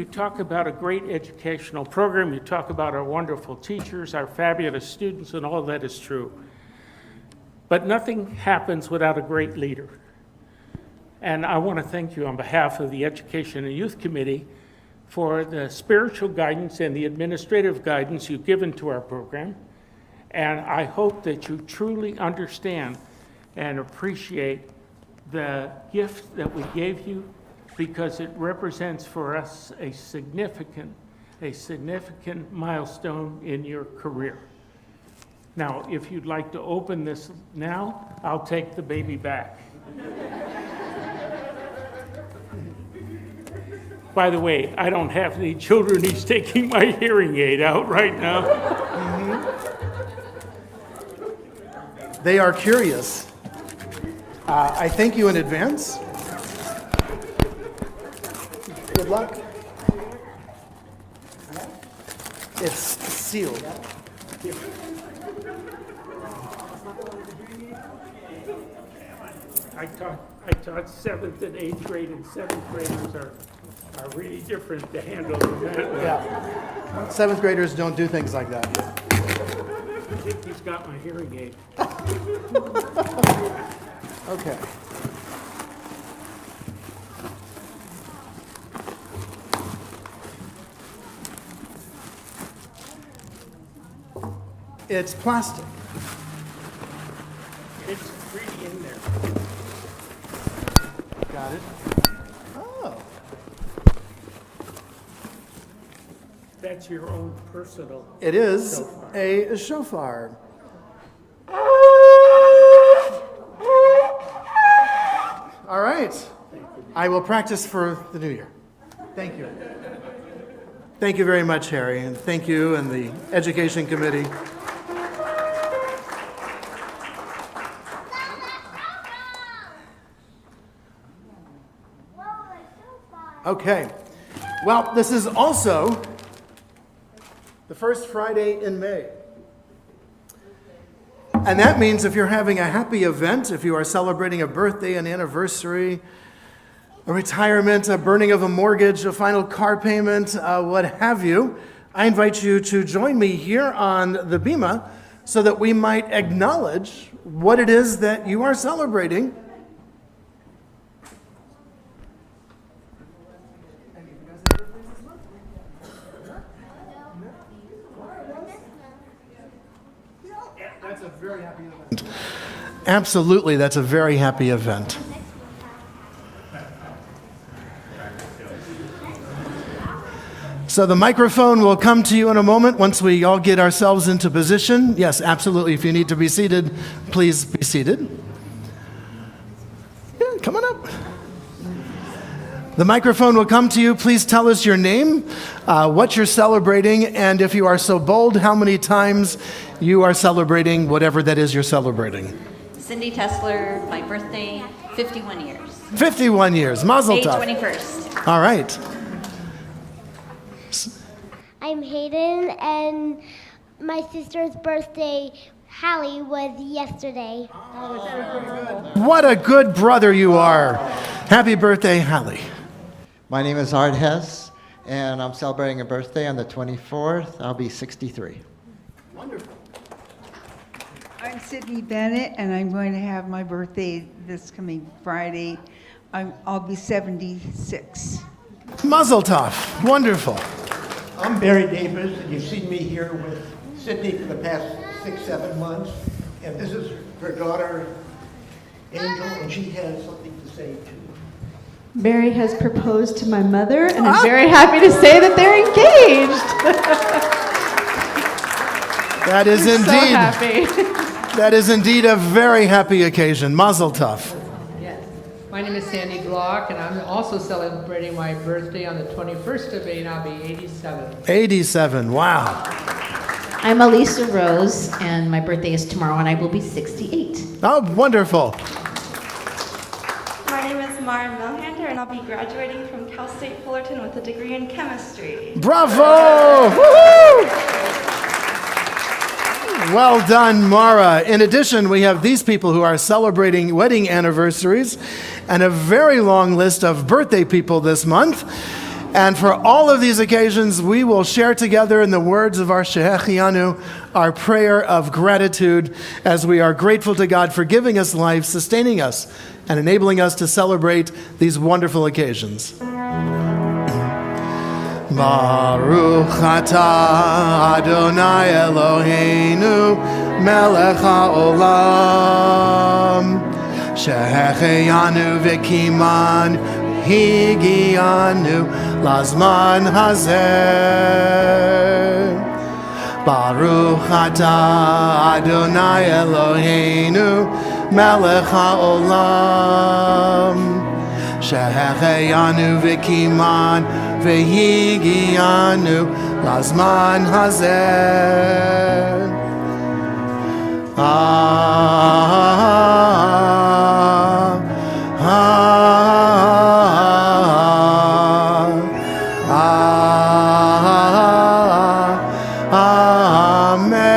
talk about a great educational program, you talk about our wonderful teachers, our fabulous students, and all that is true. But nothing happens without a great leader. And I want to thank you on behalf of the Education and Youth Committee for the spiritual guidance and the administrative guidance you've given to our program. And I hope that you truly understand and appreciate the gift that we gave you, because it represents for us a significant milestone in your career. Now, if you'd like to open this now, I'll take the baby back. By the way, I don't have any children. He's taking my hearing aid out right now. They are curious. I thank you in advance. Good luck. It's sealed. I taught 7th and 8th grade, and 7th graders are really different to handle than that. Yeah. 7th graders don't do things like that. I think he's got my hearing aid. Okay. It's plastic. It's really in there. Got it. Oh. That's your own personal. It is Shofar. a shofar. All right. I will practice for the new year. Thank you. Thank you very much, Harry, and thank you and the Education Committee. Okay. Well, this is also the first Friday in May. And that means if you're having a happy event, if you are celebrating a birthday, an anniversary, a retirement, a burning of a mortgage, a final car payment, what have you, I invite you to join me here on the Bima so that we might acknowledge what it is that you are celebrating. That's a Absolutely, that's a very happy event. So the microphone will come to you in a moment once we all get ourselves into position. Yes, absolutely. If you need to be seated, please be seated. Yeah, come on up. The microphone will come to you. Please tell us your name, what you're celebrating, and if you are so bold, how many times you are celebrating whatever that is you're celebrating. Cindy Tessler, my birthday, 51 years. 51 years. Mazel May tov. 21st. All right. I'm Hayden, and my sister's birthday, Hallie, was yesterday. What a good brother you are. Happy birthday, Hallie. My name is Art Hess, and I'm celebrating a birthday on the 24th. I'll be 63. Wonderful. I'm Sydney Bennett, and I'm going to have my birthday this coming Friday. I'll be 76. Mazel tov. Wonderful. I'm Barry Davis, and you've seen me here with Sydney for the past 6-7 months. And this is her daughter, Angel, and she has something to say too. Barry has proposed to my mother, and I'm very happy to say that they're engaged. That is So indeed. happy. That is indeed a very happy occasion. Mazel tov. Yes. My name is Sandy Glock, and I'm also celebrating my birthday on the 21st of May, and I'll be 87. 87. Wow. I'm Elisa Rose, and my birthday is tomorrow, and I will be 68. Oh, wonderful. My name is Mara Milhander, and I'll be graduating from Cal State Fullerton with a degree in chemistry. Bravo! Woo-hoo! Well done, Mara. In addition, we have these people who are celebrating wedding anniversaries and a very long list of birthday people this month. And for all of these occasions, we will share together in the words of our Shehechianu, our prayer of gratitude, as we are grateful to God for giving us life, sustaining us, and enabling us to celebrate these wonderful occasions. Baruch atah Adonai Eloheinu melech haolam shehecheyanu v'kiman higianu lazman hazeh. Baruch atah Adonai Eloheinu melech haolam shehecheyanu v'kiman Vehigianu lazman hazeh. Amen.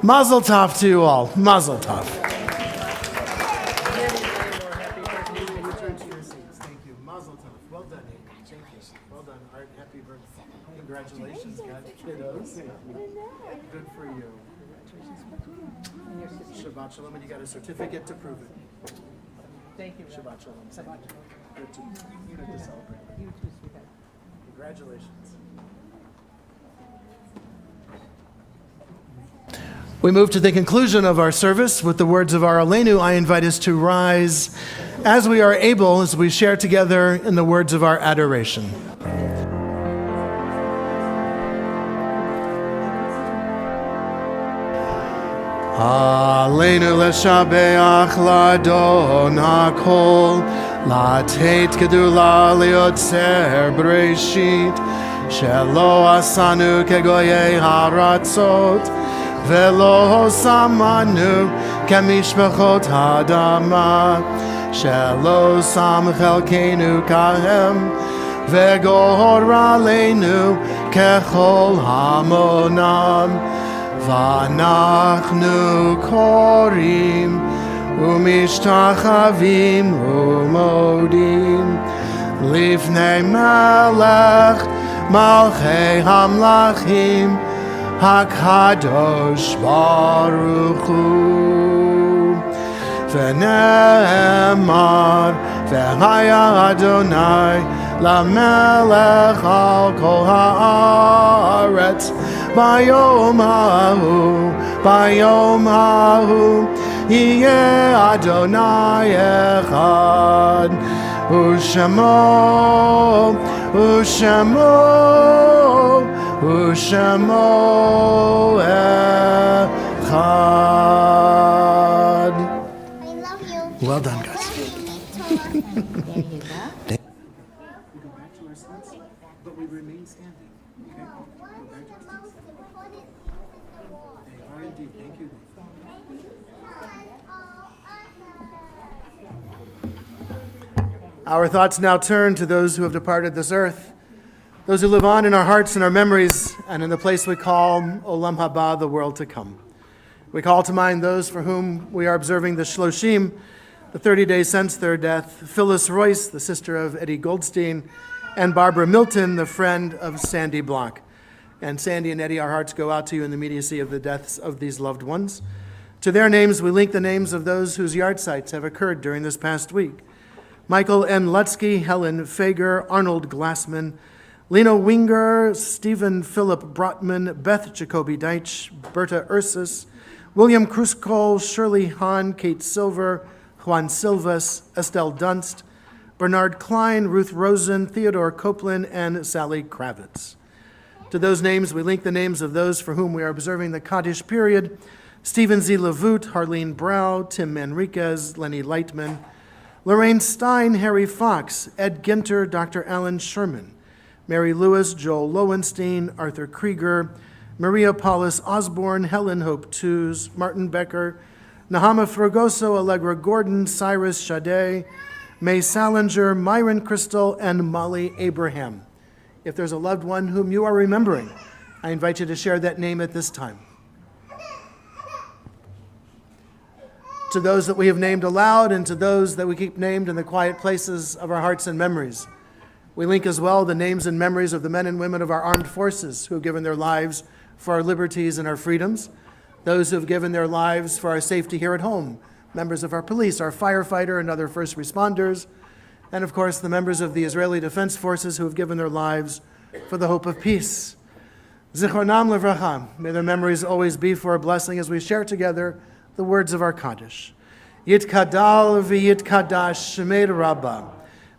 Mazel tov to you all. Mazel tov. Congratulations, guys. Kiddos. Good for you. Shabbat Shalom, and you got a certificate to prove it. Thank you. Shabbat Shalom. Good to celebrate. You too, sweetheart. Congratulations. We move to the conclusion of our service with the words of our Aleinu. I invite us to rise as we are able, as we share together in the words of our adoration. Aleinu leshabeach ladon hakol, latet gedula liotzer breshit, shelo asanu kegoyei haratzot, velo samanu kemishpachot hadama, shelo sam chelkenu kahem, vegor aleinu kechol hamonam. V'anachnu korim umishtachavim umodim lifnei melech malchei hamlachim hakadosh baruch hu v'ne'emar v'haya Adonai lamelech al kol haaretz Bayom Hahu, Bayom Hahu, Yeh Adonai Echad, Ushamo, Ushamo, Ushamo Echad. I love you. Well done, guys. But we remain standing. Okay? Go back to our seats. They are indeed. Thank you. Our thoughts now turn to those who have departed this earth, those who live on in our hearts and our memories, and in the place we call Olam Haba, the world to come. We call to mind those for whom we are observing the Shloshim, the 30 days since their death, Phyllis Royce, the sister of Eddie Goldstein, and Barbara Milton, the friend of Sandy Block. And Sandy and Eddie, our hearts go out to you in the immediacy of the deaths of these loved ones. To their names, we link the names of those whose yahrzeits have occurred during this past week. Michael N. Lutsky, Helen Fager, Arnold Glassman, Lena Winger, Stephen Philip Brotman, Beth Jacoby Deitch, Berta Ursus, William Kruskol, Shirley Hahn, Kate Silver, Juan Silvas, Estelle Dunst, Bernard Klein, Ruth Rosen, Theodore Copeland, and Sally Kravitz. To those names, we link the names of those for whom we are observing the Kaddish period: Stephen Z. Levoot, Harlene Brow, Tim Manriquez, Lenny Lightman, Lorraine Stein, Harry Fox, Ed Ginter, Dr. Alan Sherman, Mary Lewis, Joel Lowenstein, Arthur Krieger, Maria Paulus Osborne, Helen Hope Tews, Martin Becker, Nahama Fragoso, Allegra Gordon, Cyrus Shade, May Salinger, Myron Crystal, and Molly Abraham. If there's a loved one whom you are remembering, I invite you to share that name at this time. To those that we have named aloud and to those that we keep named in the quiet places of our hearts and memories, we link as well the names and memories of the men and women of our armed forces who have given their lives for our liberties and our freedoms, those who have given their lives for our safety here at home, members of our police, our firefighter, and other first responders, and of course the members of the Israeli Defense Forces who have given their lives for the hope of peace. Zichronam levracha, may their memories always be for a blessing as we share together the words of our Kaddish. Yitkadal v'yitkadash shemei Rabba,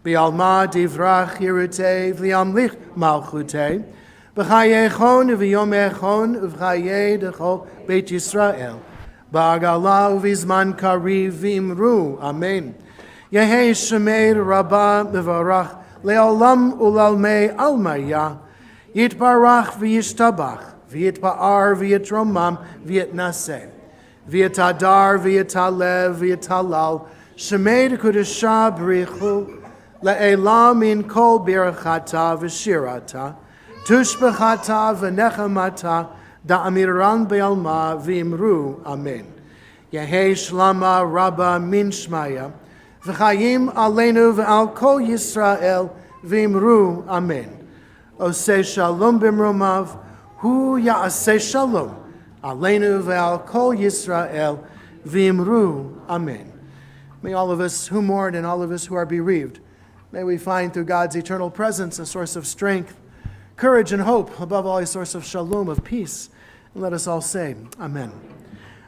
b'alma divrach yirutei v'yamlich malchutei, b'chayechon v'yom echon v'chayei dechol Beit Yisrael, ba'agala v'zman kariv v'imru, amen. Yehei shemei Rabba b'varach le'olam ulalmei almaya, yitbarach v'yishtabach, v'yitpa'ar v'yitromam v'yitnaseh. V'yatadar, v'yatalev, v'yatalal, shemei dekudesha b'richu, le'elam min kol birachata v'shirata, tushbechata v'nechamata, da'amiran be'alma v'imru, amen. Yehei shlama rabba min shmaya, v'chayim aleinu v'al kol Yisrael, v'imru, amen. Oseh shalom b'mromav, hu ya'aseh shalom. Aleinu ve'al kol Yisrael v'imru, amen. May all of us who mourn and all of us who are bereaved, may we find through God's eternal presence a source of strength, courage, and hope, above all a source of shalom, of peace. And let us all say, amen.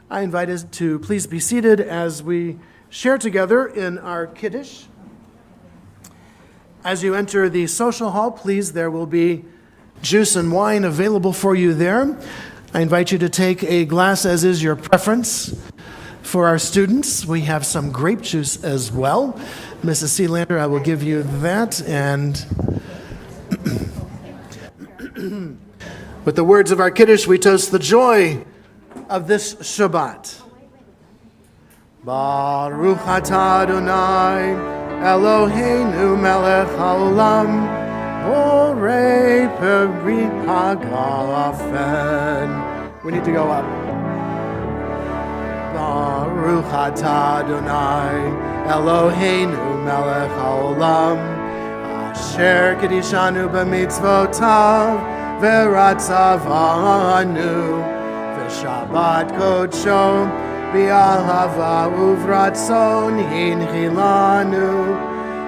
I invite us to please be seated as we share together in our Kiddush. As you enter the social hall, please, there will be juice and wine available for you there. I invite you to take a glass as is your preference. For our students, we have some grape juice as well. Mrs. Sealander, I will give you that. And with the words of our Kiddush, we toast the joy of this Shabbat. Baruch atah Adonai, Eloheinu melech haolam, Borei peri hagafen. We need to go up. Baruch atah Adonai, Eloheinu melech haolam, asher kedishanu b'mitzvotav, v'ratzavanu, v'shabbat kodsho, b'ahava uvratzon hinchilanu,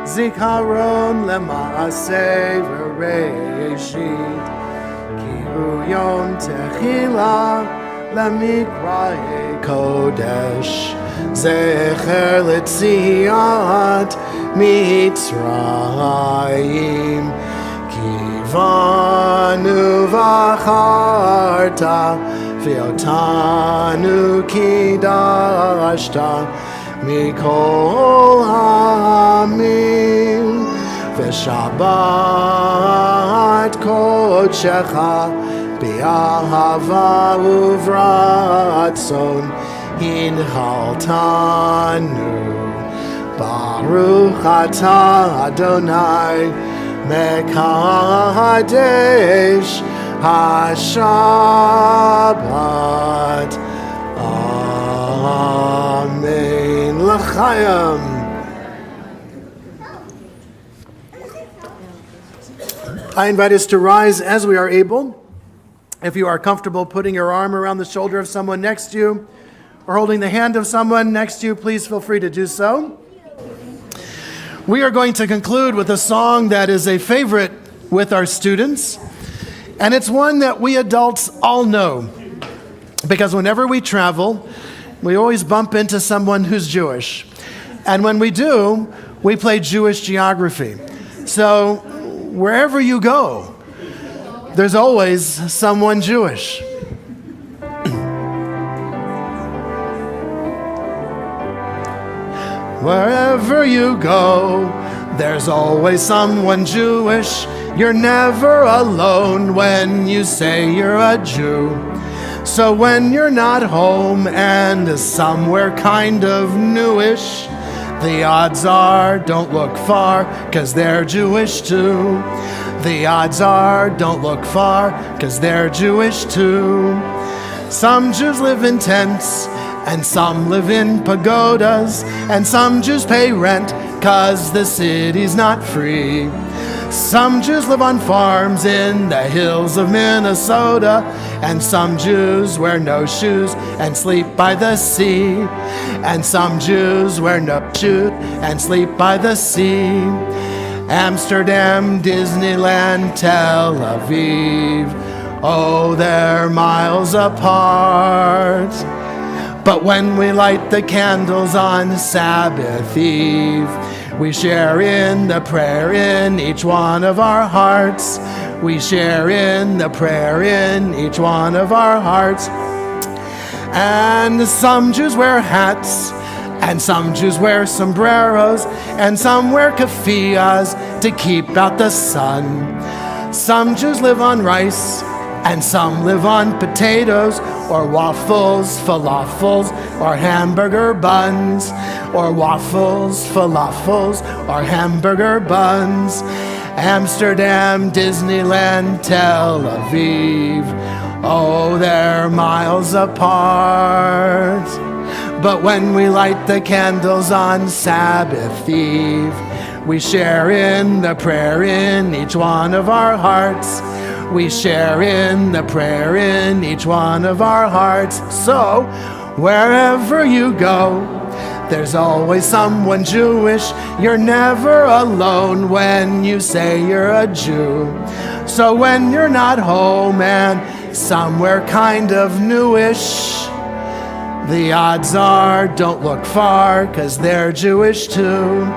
Zikaron lemaaseh v'reishit, ki hu yom techila lemikrae kodesh zecher letziat Mitzrayim kivanu v'acharta v'otanu kidashta mikol ha'amim v'shabbat kodshecha bi'ahava uvratzon hinhaltanu Baruch atah Adonai mekadesh hashabbat. Amen. L'chaim. I invite us to rise as we are able. If you are comfortable putting your arm around the shoulder of someone next to you or holding the hand of someone next to you, please feel free to do so. We are going to conclude with a song that is a favorite with our students, and it's one that we adults all know, because whenever we travel, we always bump into someone who's Jewish. And when we do, we play Jewish geography. So wherever you go, there's always someone Jewish. Wherever you go, there's always someone Jewish. You're never alone when you say you're a Jew. So when you're not home and somewhere kind of newish, the odds are don't look far, 'cause they're Jewish too. The odds are don't look far, 'cause they're Jewish too. Some Jews live in tents, and some live in pagodas, and some Jews pay rent, 'cause the city's not free. Some Jews live on farms in the hills of Minnesota, and some Jews wear no shoes and sleep by the sea. And some Jews wear no shoes and sleep by the sea. Amsterdam, Disneyland, Tel Aviv, oh, they're miles apart. But when we light the candles on Sabbath Eve, we share in the prayer in each one of our hearts. We share in the prayer in each one of our hearts. And some Jews wear hats, and some Jews wear sombreros, and some wear keffiyehs to keep out the sun. Some Jews live on rice, and some live on potatoes, or waffles, falafels, or hamburger buns, or waffles, falafels, or hamburger buns. Amsterdam, Disneyland, Tel Aviv, oh, they're miles apart. But when we light the candles on Sabbath Eve, we share in the prayer in each one of our hearts. We share in the prayer in each one of our hearts. So, wherever you go, there's always someone Jewish. You're never alone when you say you're a Jew. So when you're not home and somewhere kind of newish, the odds are don't look far, 'cause they're Jewish too.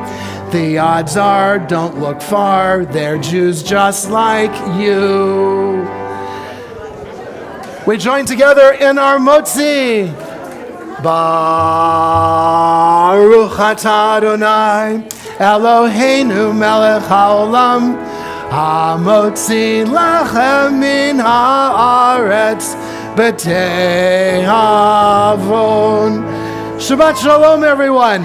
The odds are don't look far, they're Jews just like you. We join together in our motzi. Baruch atah Adonai Eloheinu melech haolam hamotzi lachem min haaretz b'tehavon. Shabbat shalom, everyone.